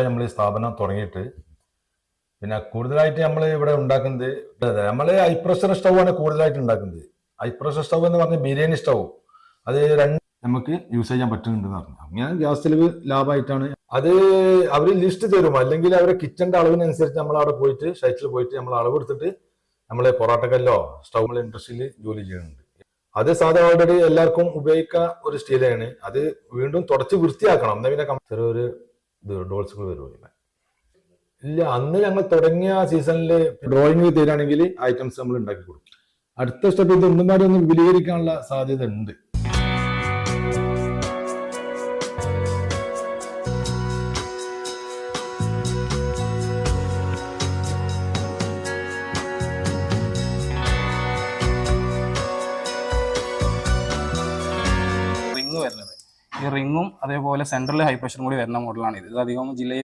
നമ്മൾ ഈ സ്ഥാപനം തുടങ്ങിയിട്ട് പിന്നെ കൂടുതലായിട്ട് നമ്മൾ ഇവിടെ ഉണ്ടാക്കുന്നത് നമ്മൾ ഹൈ പ്രഷർ സ്റ്റൗ ആണ് കൂടുതലായിട്ട് ഉണ്ടാക്കുന്നത്. ഹൈ പ്രഷർ സ്റ്റൗ എന്ന് പറഞ്ഞാൽ ബിരിയാണി സ്റ്റൗ അത് രണ്ട് നമുക്ക് യൂസ് ചെയ്യാൻ പറ്റുന്നുണ്ടെന്ന് പറഞ്ഞു. അങ്ങനെ ഗ്യാസ് ചെലവ് ലാഭമായിട്ടാണ് അത് അവർ ലിസ്റ്റ് തരും. അല്ലെങ്കിൽ അവരുടെ കിച്ചന്റെ അളവിനനുസരിച്ച് നമ്മൾ അവിടെ പോയിട്ട് സൈറ്റിൽ പോയിട്ട് നമ്മൾ അളവ് എടുത്തിട്ട് നമ്മളെ പൊറാട്ടക്കല്ലോ സ്റ്റൗ ഇൻഡസ്ട്രിയിൽ ജോലി ചെയ്യുന്നുണ്ട്. അത് സാധാരണ ഓൾറെഡി എല്ലാവർക്കും ഉപയോഗിക്കാൻ ഒരു സ്റ്റീലാണ്. അത് വീണ്ടും തുടച്ച് വൃത്തിയാക്കണം. എന്നാ പിന്നെ ചെറിയൊരു ഡോൾസുകൾ വരുമോ? ഇല്ല, അന്ന് ഞങ്ങൾ തുടങ്ങിയ സീസണിൽ ഡ്രോയിങ് തരാണെങ്കിൽ ഐറ്റംസ് നമ്മൾ ഉണ്ടാക്കി കൊടുക്കും. അടുത്ത സ്റ്റെപ്പ് ഇത് ഒന്നും പാടെ ഒന്ന് വിപുലീകരിക്കാനുള്ള സാധ്യത ഉണ്ട്. ഈ റിങ്ങും അതേപോലെ സെൻട്രൽ ഹൈ പ്രഷറും കൂടി വരുന്ന മോഡലാണ് ഇത്. അധികം ജില്ലയിൽ